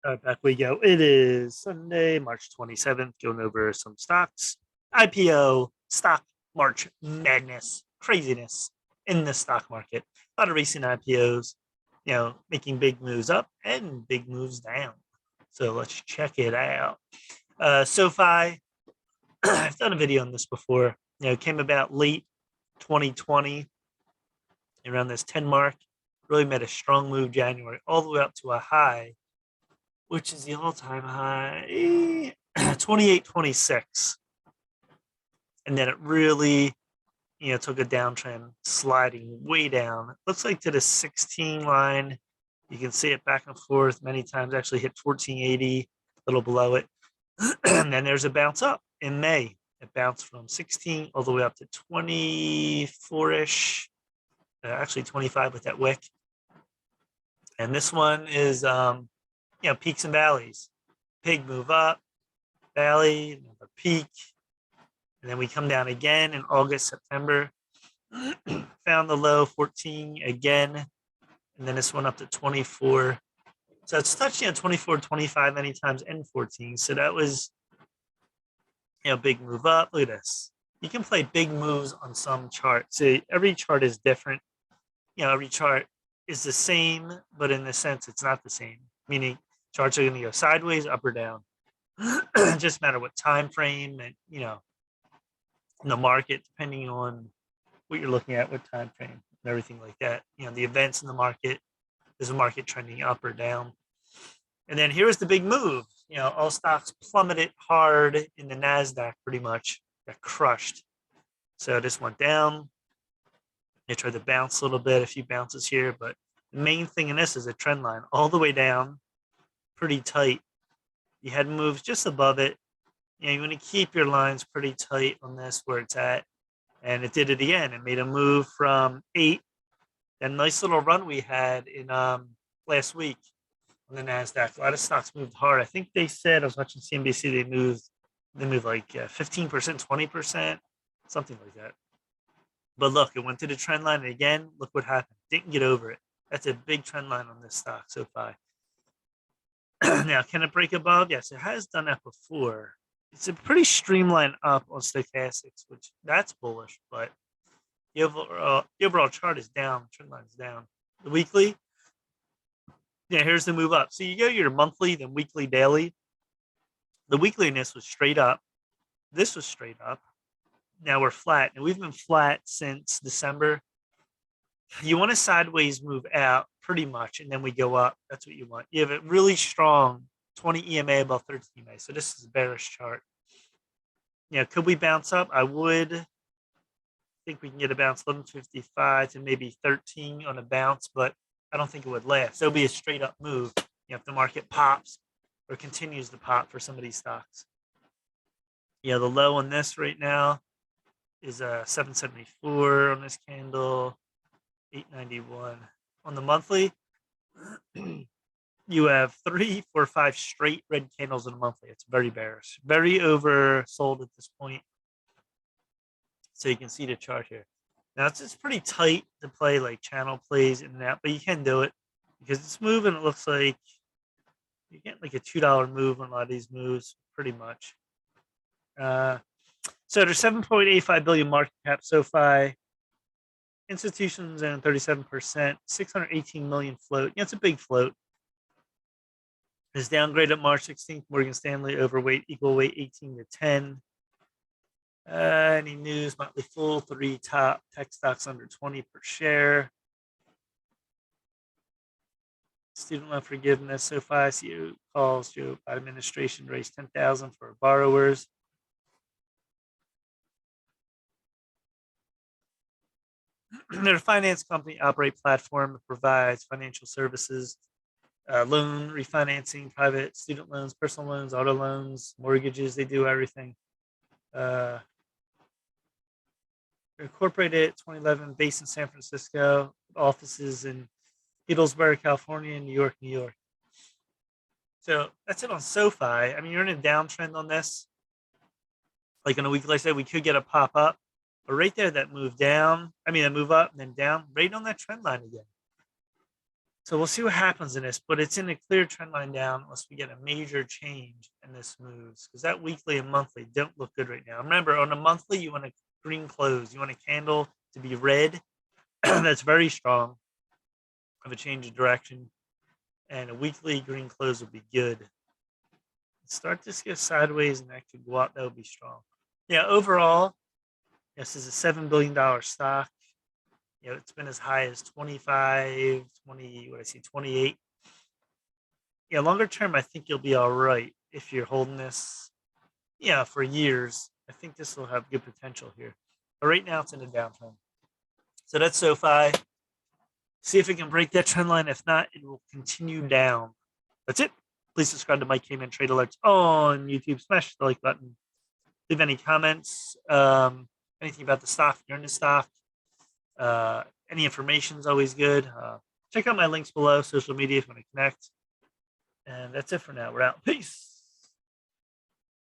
All right, back we go. It is Sunday, March 27th, going over some stocks. IPO, stock March madness, craziness in the stock market. A lot of recent IPOs, making big moves up and big moves down. So let's check it out. SoFi, I've done a video on this before. Came about late 2020, around this 10 mark. Really made a strong move January, all the way up to a high, which is the all-time high, 28.26. And then it really, took a downtrend, sliding way down. Looks like to the 16 line. You can see it back and forth many times, actually hit 1480, a little below it. And then there's a bounce up in May. It bounced from 16 all the way up to 24-ish, actually 25 with that wick. And this one is, peaks and valleys. Big move up, valley, another peak. And then we come down again in August, September. Found the low 14 again. And then this one up to 24. So it's touched 24, 25 many times and 14. So that was big move up. Look at this. You can play big moves on some charts. So every chart is different. Every chart is the same, but in the sense it's not the same. Meaning charts are going to go sideways, up or down. Just matter what time frame and the market, depending on what you're looking at, what time frame, and everything like that. The events in the market. Is the market trending up or down? And then here's the big move. All stocks plummeted hard in the NASDAQ, pretty much got crushed. So this went down. They tried to bounce a little bit, a few bounces here, but the main thing in this is a trend line all the way down, pretty tight. You had moves just above it. You want to keep your lines pretty tight on this where it's at. And it did it again. It made a move from 8. That nice little run we had in last week on the NASDAQ. A lot of stocks moved hard. I think they said, I was watching CNBC, they moved like 15%, 20%, something like that. But look, it went to the trend line, and again, look what happened. Didn't get over it. That's a big trend line on this stock, SoFi. Now, can it break above? Yes, it has done that before. It's a pretty streamlined up on stochastics, which that's bullish, but the overall chart is down, trend line is down. The weekly, here's the move up. So you go your monthly, then weekly, daily. The weekliness was straight up. This was straight up. Now we're flat, and we've been flat since December. You want a sideways move out pretty much, and then we go up. That's what you want. You have a really strong 20 EMA above 13 EMA. So this is a bearish chart. Could we bounce up? I would think we can get a bounce 1155 to maybe 13 on a bounce, but I don't think it would last. It'll be a straight up move if the market pops or continues to pop for some of these stocks. The low on this right now is 774 on this candle, 891 on the monthly. You have 3, 4, 5 straight red candles in a monthly. It's very bearish, very oversold at this point. So you can see the chart here. Now it's just pretty tight to play like channel plays in and out, but you can do it because it's moving. It looks like you get like a $2 move on a lot of these moves, pretty much. So there's 7.85 billion market cap SoFi. Institutions and 37%, 618 million float. It's a big float. It's downgraded March 16th. Morgan Stanley overweight, equal weight 18-10. Any news? Motley Fool, 3 top tech stocks under 20 per share. Student loan forgiveness. SoFi CEO calls Joe Biden administration raise 10,000 for borrowers. Their finance company operate platform that provides financial services, loan refinancing, private student loans, personal loans, auto loans, mortgages. They do everything. Incorporated 2011, based in San Francisco, offices in Healdsburg, California, and New York. So that's it on SoFi. I mean, you're in a downtrend on this. Like on a week, like I said, we could get a pop up, but right there, that move down. I mean, that move up and then down, right on that trend line again. So we'll see what happens in this, but it's in a clear trend line down unless we get a major change and this moves, because that weekly and monthly don't look good right now. Remember, on a monthly, you want a green close. You want a candle to be red. That's very strong of a change of direction. And a weekly green close would be good. Start this go sideways and that could go up. That would be strong. Yeah, overall, this is a $7 billion stock. It's been as high as 25, 20, what I see, 28. Yeah, longer term, I think you'll be all right if you're holding this, for years. I think this will have good potential here. But right now, it's in a downtrend. So that's SoFi. See if it can break that trend line. If not, it will continue down. That's it. Please subscribe to Mike Cayman Trade Alerts on YouTube. Smash the like button. Leave any comments, anything about the stock, if you're in the stock. Any information is always good. Check out my links below, social media if you want to connect. And that's it for now. We're out. Peace.